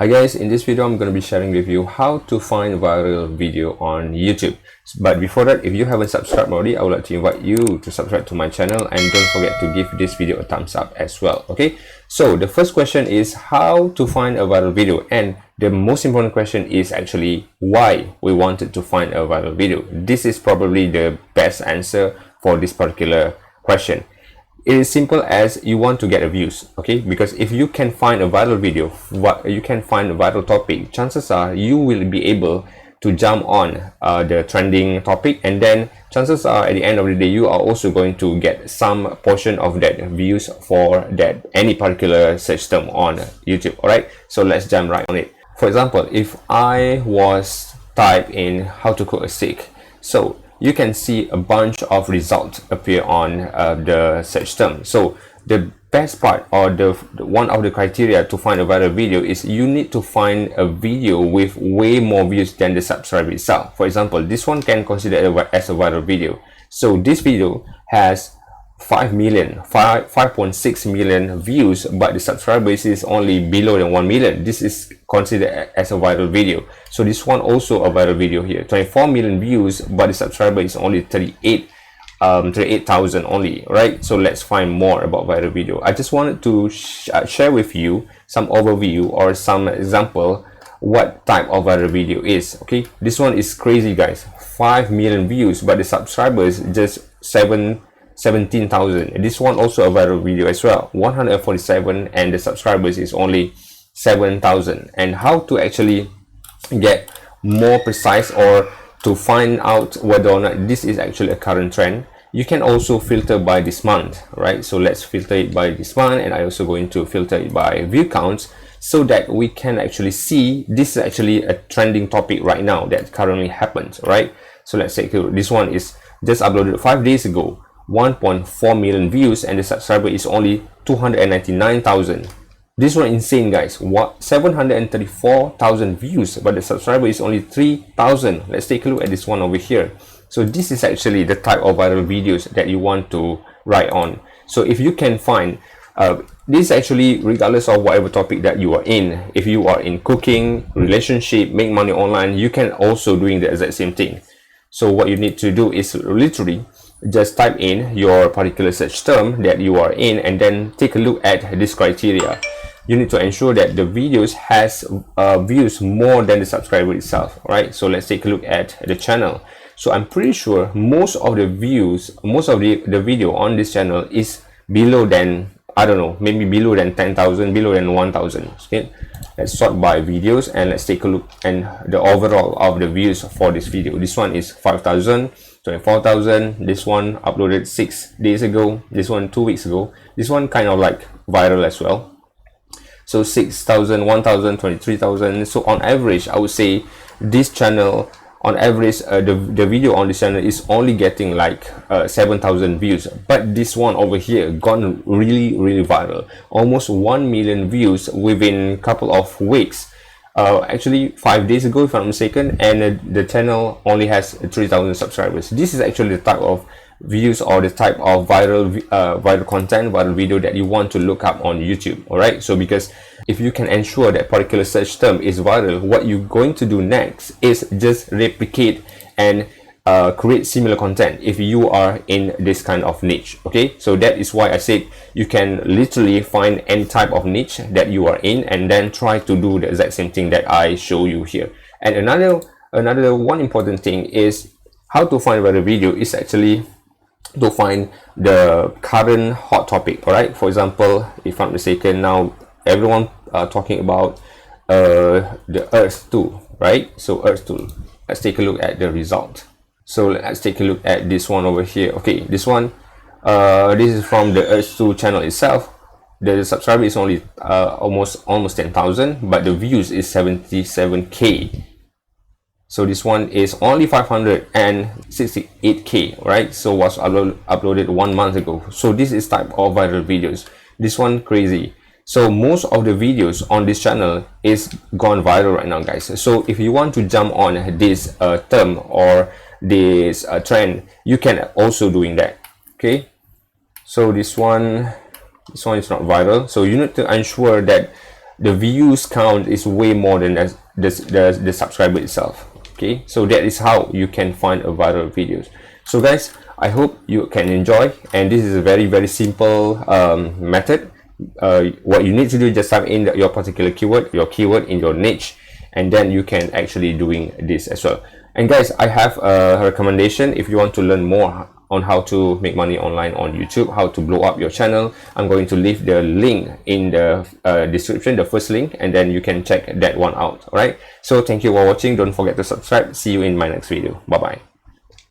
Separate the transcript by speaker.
Speaker 1: Hi guys, in this video I'm going to be sharing with you how to find a viral video on YouTube. But before that, if you haven't subscribed already, I would like to invite you to subscribe to my channel and don't forget to give this video a thumbs up as well. Okay, so the first question is how to find a viral video, and the most important question is actually why we wanted to find a viral video. This is probably the best answer for this particular question. It is simple as you want to get a views, okay? Because if you can find a viral video, you can find a viral topic, chances are you will be able to jump on the trending topic, and then chances are at the end of the day you are also going to get some portion of that views for that any particular search term on YouTube. All right, so let's jump right on it. For example, if I was type in how to cook a steak, so you can see a bunch of results appear on the search term. So the best part, or the one of the criteria to find a viral video, is you need to find a video with way more views than the subscriber itself. For example, this one can consider as a viral video. So this video has 5.6 million views, but the subscriber base is only below than 1 million. This is considered as a viral video. So this one also a viral video here, 24 million views, but the subscriber is only 38,000 only, right? So let's find more about viral video. I just wanted to share with you some overview or some example what type of viral video is. Okay, this one is crazy guys, 5 million views, but the subscribers just 17,000. This one also a viral video as well, 147, and the subscribers is only 7,000. And how to actually get more precise or to find out whether or not this is actually a current trend, you can also filter by this month, right? So let's filter it by this month, and I also going to filter it by view counts, so that we can actually see this is actually a trending topic right now that currently happens, right? So let's say this one is just uploaded 5 days ago, 1.4 million views, and the subscriber is only 299,000. This one insane guys, what, 734,000 views, but the subscriber is only 3,000. Let's take a look at this one over here. So this is actually the type of viral videos that you want to write on. So if you can find this, actually regardless of whatever topic that you are in, if you are in cooking, relationship, make money online, you can also doing the exact same thing. So what you need to do is literally just type in your particular search term that you are in, and then take a look at this criteria. You need to ensure that the videos has views more than the subscriber itself, right? So let's take a look at the channel. So I'm pretty sure most of the views, most of the video on this channel is below than, I don't know, maybe below than 10,000, below than 1,000. Okay, let's sort by videos and let's take a look and the overall of the views for this video. This one is 5,000, 24,000. This one uploaded 6 days ago. This one 2 weeks ago. This one kind of like viral as well. So 6,000, 1,000, 23,000. So on average, I would say this channel, on average, the video on this channel is only getting like 7,000 views. But this one over here gone really viral, almost 1 million views within a couple of weeks. Actually 5 days ago if I'm not mistaken, and the channel only has 3,000 subscribers. This is actually the type of views or the type of viral content, viral video that you want to look up on YouTube. All right, so because if you can ensure that particular search term is viral, what you're going to do next is just replicate and create similar content if you are in this kind of niche. Okay, so that is why I said you can literally find any type of niche that you are in and then try to do the exact same thing that I show you here. And another one important thing is how to find viral video is actually to find the current hot topic. All right, for example, if I'm mistaken, now everyone talking about the Earth tool, right? So Earth tool, let's take a look at the result. So let's take a look at this one over here. Okay, this one, this is from the Earth tool channel itself. The subscriber is only almost 10,000, but the views is 77k. So this one is only 568k, right? So was uploaded 1 month ago. So this is type of viral videos. This one crazy. So most of the videos on this channel is gone viral right now guys. So if you want to jump on this term or this trend, you can also doing that. Okay, so this one is not viral, so you need to ensure that the views count is way more than the subscriber itself. Okay, so that is how you can find a viral videos. So guys, I hope you can enjoy, and this is a very simple method. What you need to do is just type in your particular keyword, your keyword in your niche, and then you can actually doing this as well. And guys, I have a recommendation. If you want to learn more on how to make money online on YouTube, how to blow up your channel, I'm going to leave the link in the description, the first link, and then you can check that one out. All right, so thank you for watching. Don't forget to subscribe. See you in my next video. Bye bye.